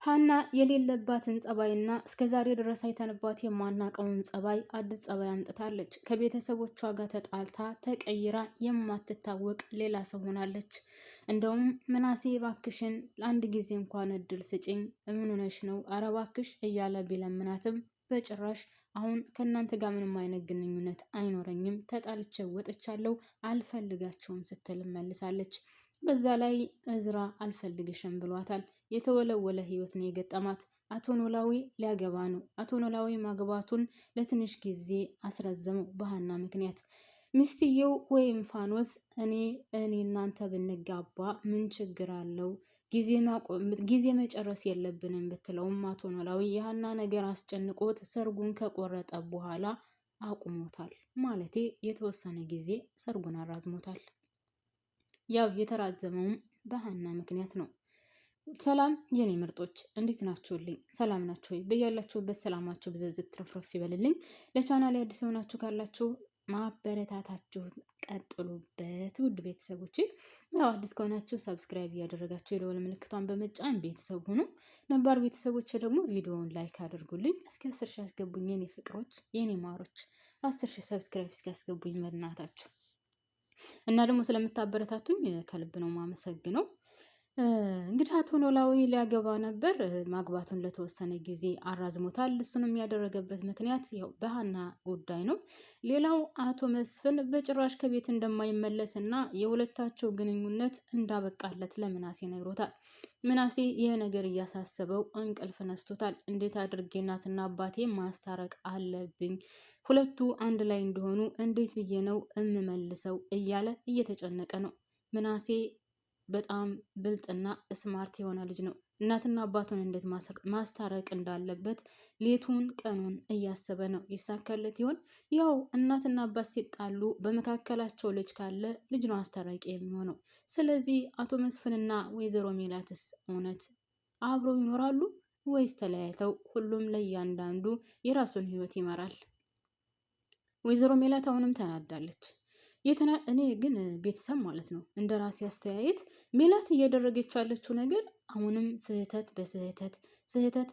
ሀና የሌለባትን ጸባይና እስከዛሬ ድረስ አይተንባት የማናቀውን ጸባይ አዲስ ጸባይ አምጥታለች። ከቤተሰቦቿ ጋር ተጣልታ ተቀይራ የማትታወቅ ሌላ ሰው ሆናለች። እንደውም ምናሴ ባክሽን ለአንድ ጊዜ እንኳን እድል ስጭኝ፣ ምን ሆነሽ ነው? አረ ባክሽ እያለ ቢለምናትም በጭራሽ አሁን ከእናንተ ጋር ምንም አይነት ግንኙነት አይኖረኝም፣ ተጣልቼ ወጥቻለሁ፣ አልፈልጋችሁም ስትል መልሳለች። በዛ ላይ እዝራ አልፈልግሽም ብሏታል። የተወለወለ ህይወት ነው የገጠማት። አቶ ኖላዊ ሊያገባ ነው። አቶ ኖላዊ ማግባቱን ለትንሽ ጊዜ አስረዘመው በሀና ምክንያት። ሚስትየው ወይም ፋኖስ እኔ እናንተ ብንጋባ ምን ችግር አለው? ጊዜ መጨረስ የለብንም ብትለውም አቶ ኖላዊ የሀና ነገር አስጨንቆት ሰርጉን ከቆረጠ በኋላ አቁሞታል። ማለቴ የተወሰነ ጊዜ ሰርጉን አራዝሞታል። ያው የተራዘመውም በሀና ምክንያት ነው። ሰላም የኔ ምርጦች እንዴት ናችሁልኝ? ሰላም ናችሁ ወይ? በያላችሁበት ሰላማችሁ ብዝዝት ትርፍርፍ ይበልልኝ። ለቻናሌ አዲስ ሆናችሁ ካላችሁ ማበረታታችሁ ቀጥሉበት። ውድ ቤተሰቦቼ ያው አዲስ ከሆናችሁ ሰብስክራይብ እያደረጋችሁ የደወል ምልክቷን በመጫን ቤተሰብ ሁኑ። ነባር ቤተሰቦቼ ደግሞ ቪዲዮውን ላይክ አድርጉልኝ። እስከ 10 ሺህ አስገቡኝ የኔ ፍቅሮች የኔ ማሮች። 10 ሺህ ሰብስክራይብ እስኪ አስገቡኝ በእናታችሁ። እና ደግሞ ስለምታበረታቱኝ ከልብ ነው ማመሰግነው። እንግዲህ አቶ ኖላዊ ሊያገባ ነበር። ማግባቱን ለተወሰነ ጊዜ አራዝሞታል። እሱንም ያደረገበት ምክንያት ያው በሀና ጉዳይ ነው። ሌላው አቶ መስፍን በጭራሽ ከቤት እንደማይመለስ እና የሁለታቸው ግንኙነት እንዳበቃለት ለምናሴ ነግሮታል። ምናሴ ይህ ነገር እያሳሰበው እንቅልፍ ነስቶታል። እንዴት አድርጌ እናትና አባቴ ማስታረቅ አለብኝ፣ ሁለቱ አንድ ላይ እንደሆኑ እንዴት ብዬ ነው እምመልሰው እያለ እየተጨነቀ ነው። ምናሴ በጣም ብልጥና ስማርት የሆነ ልጅ ነው። እናትና አባቱን እንዴት ማስታረቅ እንዳለበት ሌቱን ቀኑን እያሰበ ነው። ይሳካለት ይሆን? ያው እናትና አባት ሲጣሉ በመካከላቸው ልጅ ካለ ልጅ ነው አስታራቂ የሚሆነው። ስለዚህ አቶ መስፍንና ወይዘሮ ሜላትስ እውነት አብረው ይኖራሉ ወይስ ተለያይተው ሁሉም ለእያንዳንዱ የራሱን ህይወት ይመራል? ወይዘሮ ሜላት አሁንም ተናዳለች። እኔ ግን ቤተሰብ ማለት ነው እንደ ራሴ አስተያየት ሜላት እያደረገች ያለችው ነገር አሁንም ስህተት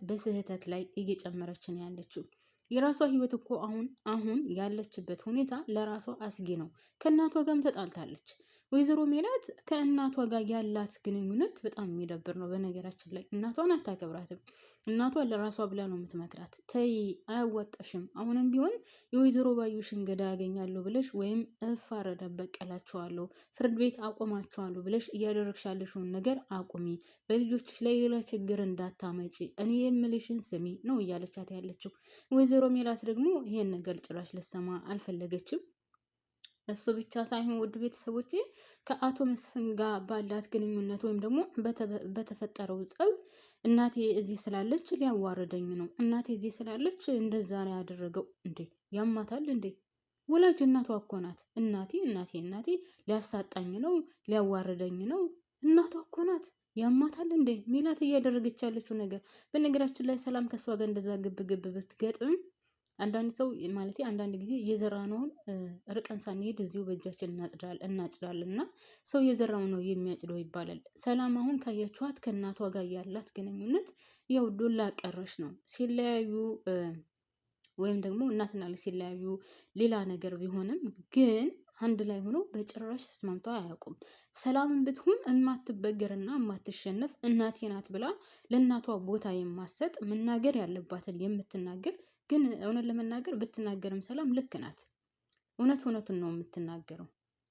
በስህተት ላይ እየጨመረች ነው ያለችው። የራሷ ህይወት እኮ አሁን ያለችበት ሁኔታ ለራሷ አስጊ ነው። ከእናቷ ጋርም ተጣልታለች። ወይዘሮ ሜላት ከእናቷ ጋር ያላት ግንኙነት በጣም የሚደብር ነው። በነገራችን ላይ እናቷን አታከብራትም። እናቷን ለራሷ ብላ ነው የምትመክራት። ተይ አያዋጣሽም፣ አሁንም ቢሆን የወይዘሮ ባዩሽን ገዳ ያገኛለሁ ብለሽ ወይም እፋረደ በቀላቸዋለሁ፣ ፍርድ ቤት አቆማቸዋለሁ ብለሽ እያደረግሻለሽውን ነገር አቁሚ፣ በልጆችሽ ላይ ሌላ ችግር እንዳታመጪ፣ እኔ የምልሽን ስሚ ነው እያለቻት ያለችው። ወይዘሮ ሜላት ደግሞ ይሄን ነገር ጭራሽ ልሰማ አልፈለገችም። እሱ ብቻ ሳይሆን ውድ ቤተሰቦቼ ከአቶ መስፍን ጋር ባላት ግንኙነት ወይም ደግሞ በተፈጠረው ጸብ እናቴ እዚህ ስላለች ሊያዋርደኝ ነው፣ እናቴ እዚህ ስላለች እንደዛ ነው ያደረገው። እንዴ ያማታል እንዴ? ወላጅ እናቷ እኮ ናት። እናቴ ሊያሳጣኝ ነው፣ ሊያዋርደኝ ነው፣ እናቷ እኮ ናት። ያማታል እንዴ? ሜላት እያደረገች ያለችው ነገር። በነገራችን ላይ ሰላም ከሷ ጋር እንደዛ ግብ ብትገጥም አንዳንድ ሰው ማለት አንዳንድ ጊዜ የዘራነውን ርቀን ሳንሄድ እዚሁ በእጃችን እናጭዳለን እና ሰው የዘራው ነው የሚያጭደው ይባላል። ሰላም አሁን ካያችኋት ከእናቷ ጋር ያላት ግንኙነት ያው ዶላ ቀረሽ ነው። ሲለያዩ ወይም ደግሞ እናትና ልጅ ሲለያዩ ሌላ ነገር ቢሆንም ግን አንድ ላይ ሆኖ በጭራሽ ተስማምተው አያውቁም። ሰላምን ብትሆን የማትበገርና የማትሸነፍ እናቴ ናት ብላ ለእናቷ ቦታ የማሰጥ መናገር ያለባትን የምትናገር ግን እውነት ለመናገር ብትናገርም ሰላም ልክ ናት። እውነቱን ነው የምትናገረው።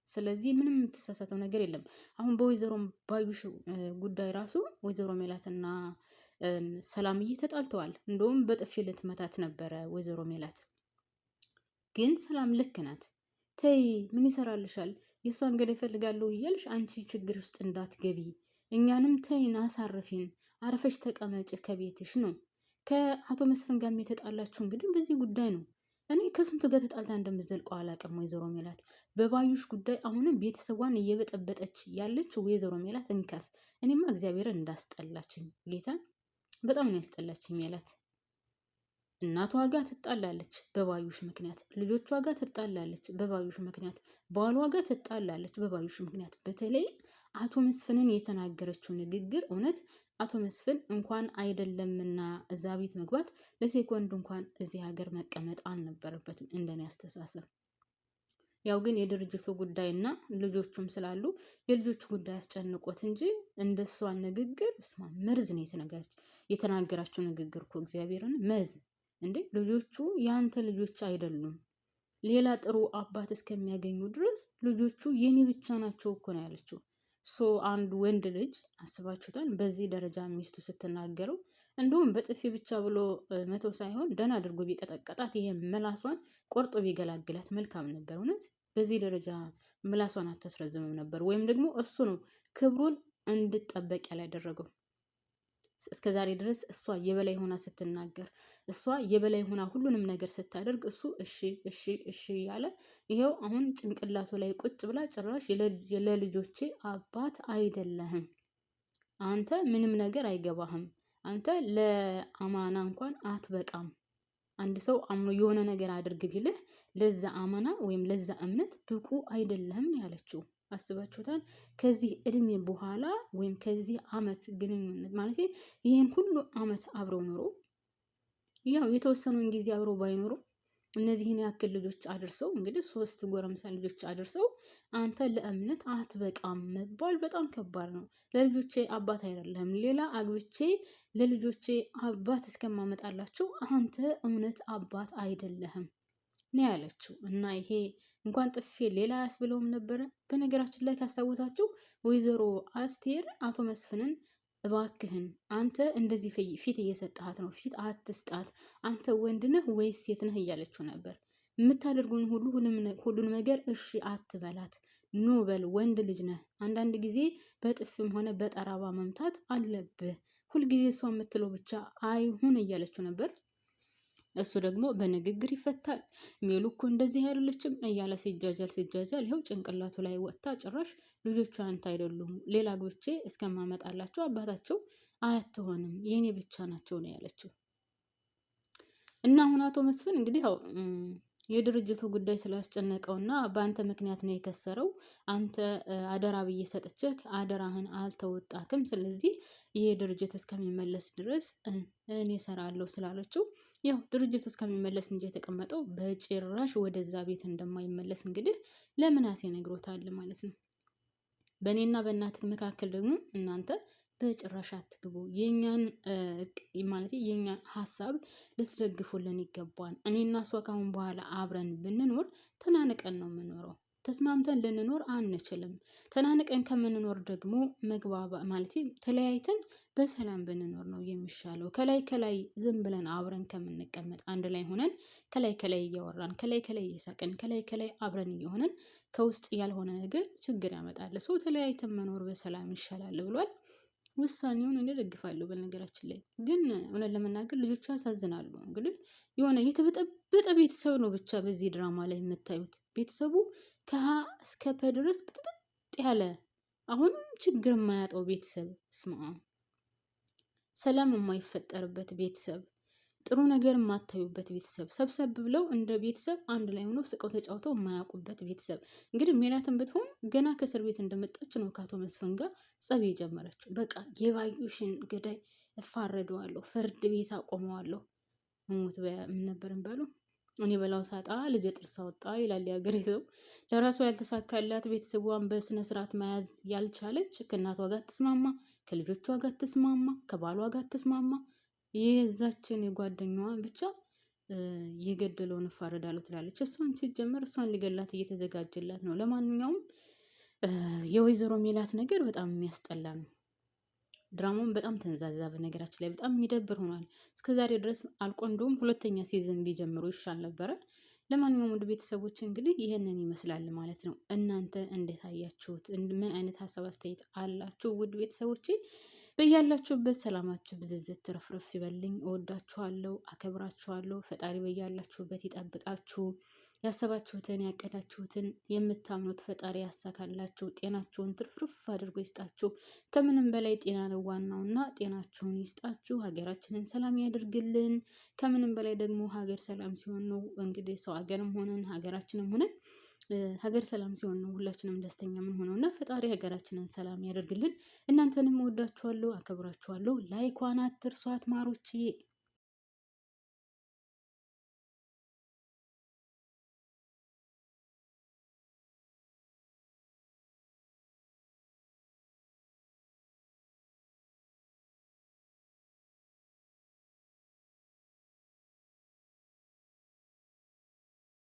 ስለዚህ ምንም የምትሳሳተው ነገር የለም። አሁን በወይዘሮ ባዩሽ ጉዳይ ራሱ ወይዘሮ ሜላትና ሰላምዬ ተጣልተዋል። እንደውም በጥፊ ልትመታት ነበረ ወይዘሮ ሜላት። ግን ሰላም ልክ ናት። ተይ ምን ይሰራልሻል? የእሷን ገዳይ እፈልጋለሁ እያልሽ አንቺ ችግር ውስጥ እንዳትገቢ፣ እኛንም ተይን፣ አሳርፊን፣ አርፈሽ ተቀመጭ ከቤትሽ ነው። ከአቶ መስፍን ጋር የተጣላችሁ እንግዲህ በዚህ ጉዳይ ነው። እኔ ከስንቱ ጋር ተጣልታ እንደምትዘልቀው አላውቅም። ወይዘሮ ሜላት በባዩሽ ጉዳይ አሁንም ቤተሰቧን እየበጠበጠች ያለች ወይዘሮ ሜላት እንከፍ። እኔማ እግዚአብሔር እንዳስጠላችኝ ጌታ በጣም ነው ያስጠላችኝ ሜላት። እናቷ ጋር ትጣላለች በባዩሽ ምክንያት፣ ልጆቿ ጋር ትጣላለች በባዩሽ ምክንያት፣ ባሏ ጋር ትጣላለች በባዩሽ ምክንያት። በተለይ አቶ መስፍንን የተናገረችው ንግግር እውነት አቶ መስፍን እንኳን አይደለምና እዛ ቤት መግባት ለሴኮንድ እንኳን እዚህ ሀገር መቀመጥ አልነበረበትም እንደኔ አስተሳሰብ። ያው ግን የድርጅቱ ጉዳይና ልጆቹም ስላሉ የልጆቹ ጉዳይ አስጨንቆት እንጂ እንደሷ ንግግር ስማ መርዝ ነው የተናገራችሁ ንግግር እኮ እግዚአብሔርን መርዝ እንዴ! ልጆቹ ያንተ ልጆች አይደሉም። ሌላ ጥሩ አባት እስከሚያገኙ ድረስ ልጆቹ የኔ ብቻ ናቸው እኮ ነው ያለችው። አንድ ወንድ ልጅ አስባችሁታል? በዚህ ደረጃ ሚስቱ ስትናገረው እንደውም በጥፊ ብቻ ብሎ መተው ሳይሆን ደህና አድርጎ ቢቀጠቀጣት ይሄ ምላሷን ቆርጦ ቢገላግላት መልካም ነበር። እውነት በዚህ ደረጃ ምላሷን አታስረዝምም ነበር። ወይም ደግሞ እሱ ነው ክብሩን እንድጠበቅ ያላደረገው። እስከ ዛሬ ድረስ እሷ የበላይ ሆና ስትናገር፣ እሷ የበላይ ሆና ሁሉንም ነገር ስታደርግ እሱ እሺ እሺ እሺ ያለ ይሄው አሁን ጭንቅላቱ ላይ ቁጭ ብላ ጭራሽ ለልጆቼ አባት አይደለህም፣ አንተ ምንም ነገር አይገባህም፣ አንተ ለአማና እንኳን አትበቃም። አንድ ሰው አምኖ የሆነ ነገር አድርግ ቢልህ ለዛ አማና ወይም ለዛ እምነት ብቁ አይደለህም ነው ያለችው። አስባችሁታል? ከዚህ እድሜ በኋላ ወይም ከዚህ አመት ግንኙነት ማለት ይሄን ሁሉ አመት አብረው ኖሮ ያው የተወሰኑን ጊዜ አብረው ባይኖሩ እነዚህን ያክል ልጆች አድርሰው እንግዲህ 3 ጎረምሳ ልጆች አድርሰው አንተ ለእምነት አትበቃም መባል በጣም ከባድ ነው። ለልጆቼ አባት አይደለም ሌላ አግብቼ ለልጆቼ አባት እስከማመጣላቸው አንተ እውነት አባት አይደለህም ነው ያለችው። እና ይሄ እንኳን ጥፌ ሌላ ያስብለውም ነበረ። በነገራችን ላይ ካስታወሳችሁ ወይዘሮ አስቴር አቶ መስፍንን እባክህን አንተ እንደዚህ ፊት እየሰጣት ነው፣ ፊት አትስጣት፣ አንተ ወንድ ነህ ወይስ ሴት ነህ እያለችው ነበር። የምታደርጉን ሁሉን ነገር እሺ አትበላት፣ ኖ በል፣ ወንድ ልጅ ነህ። አንዳንድ ጊዜ በጥፍም ሆነ በጠራባ መምታት አለብህ። ሁልጊዜ እሷ የምትለው ብቻ አይሁን እያለችው ነበር። እሱ ደግሞ በንግግር ይፈታል። ሜሉ እኮ እንደዚህ አይደለችም እያለ ሲጃጃል ይኸው ጭንቅላቱ ላይ ወጥታ ጭራሽ ልጆቹ አንተ አይደሉም ሌላ አግብቼ እስከማመጣላቸው አባታቸው አያትሆንም የኔ ብቻ ናቸው ነው ያለችው። እና አሁን አቶ መስፍን እንግዲህ ያው የድርጅቱ ጉዳይ ስላስጨነቀውና በአንተ ምክንያት ነው የከሰረው፣ አንተ አደራ ብዬ ሰጥቼህ አደራህን አልተወጣክም፣ ስለዚህ ይሄ ድርጅት እስከሚመለስ ድረስ እኔ እሰራለሁ ስላለችው ያው ድርጅቱ እስከሚመለስ እንጂ የተቀመጠው በጭራሽ ወደዛ ቤት እንደማይመለስ እንግዲህ ለምናሴ ነግሮታል ማለት ነው። በእኔና በእናትህ መካከል ደግሞ እናንተ በጭራሽ አትግቡ፣ የኛን ማለት የኛን ሀሳብ ልትደግፉልን ይገባል። እኔና እሷ ካሁን በኋላ አብረን ብንኖር ተናንቀን ነው የምንኖረው፣ ተስማምተን ልንኖር አንችልም። ተናንቀን ከምንኖር ደግሞ መግባባ ማለት ተለያይተን በሰላም ብንኖር ነው የሚሻለው። ከላይ ዝም ብለን አብረን ከምንቀመጥ አንድ ላይ ሆነን ከላይ እያወራን ከላይ እየሳቅን ከላይ አብረን እየሆነን ከውስጥ ያልሆነ ነገር ችግር ያመጣል። ሰው ተለያይተን መኖር በሰላም ይሻላል ብሏል። ውሳኔውን እኔ ደግፋለሁ። በነገራችን ላይ ግን እውነት ለመናገር ልጆቹ ያሳዝናሉ። እንግዲህ የሆነ የተበጠበጠ ቤተሰብ ነው ብቻ በዚህ ድራማ ላይ የምታዩት። ቤተሰቡ ከሀ እስከ ፐ ድረስ ብጥብጥ ያለ አሁንም ችግር የማያጣው ቤተሰብ፣ ስማ ሰላም የማይፈጠርበት ቤተሰብ፣ ጥሩ ነገር የማታዩበት ቤተሰብ፣ ሰብሰብ ብለው እንደ ቤተሰብ አንድ ላይ ሆነው ስቀው ተጫውተው የማያውቁበት ቤተሰብ። እንግዲህ ሜላትን ብትሆን ገና ከእስር ቤት እንደመጣች ነው ከአቶ መስፍን ጋር ጸብ የጀመረችው። በቃ የባዩሽን ገዳይ እፋረደዋለሁ፣ ፍርድ ቤት አቆመዋለሁ። ሞት ምን ነበርን ባሉ እኔ በላው ሳጣ ልጅ ጥርስ አወጣ ይላል የሀገሬ ሰው። ለራሷ ያልተሳካላት ቤተሰቧን በስነ ስርዓት መያዝ ያልቻለች ከእናቷ ጋር ትስማማ፣ ከልጆቿ ጋር ትስማማ፣ ከባሏ ጋር ትስማማ፣ የዛችን የጓደኛዋን ብቻ የገደለውን እፋረዳለሁ ትላለች። እሷን ሲጀመር እሷን ሊገላት እየተዘጋጀላት ነው። ለማንኛውም የወይዘሮ ሜላት ነገር በጣም የሚያስጠላ ነው። ድራማውን በጣም ተንዛዛ። በነገራችን ላይ በጣም የሚደብር ሆኗል። እስከዛሬ ድረስ አልቆ እንደውም 2ኛ ሲዝን ቢጀምሩ ይሻል ነበረ። ለማንኛውም ውድ ቤተሰቦች እንግዲህ ይሄንን ይመስላል ማለት ነው። እናንተ እንዴት አያችሁት? ምን አይነት ሀሳብ አስተያየት አላችሁ? ውድ ቤተሰቦች በያላችሁበት ሰላማችሁ ብዝዝት ትረፍረፍ ይበልኝ። እወዳችኋለሁ፣ አከብራችኋለሁ። ፈጣሪ በያላችሁበት ይጠብቃችሁ። ያሰባችሁትን ያቀዳችሁትን የምታምኑት ፈጣሪ ያሳካላችሁ። ጤናችሁን ትርፍርፍ አድርጎ ይስጣችሁ። ከምንም በላይ ጤና ነው ዋናውና ጤናችሁን ይስጣችሁ። ሀገራችንን ሰላም ያደርግልን። ከምንም በላይ ደግሞ ሀገር ሰላም ሲሆን ነው እንግዲህ ሰው ሀገርም ሆነን ሀገራችንም ሆነን ሀገር ሰላም ሲሆን ነው ሁላችንም ደስተኛ ምን ሆነው እና ፈጣሪ ሀገራችንን ሰላም ያደርግልን። እናንተንም ወዳችኋለሁ፣ አከብራችኋለሁ። ላይኳን አትርሷት ማሮችዬ።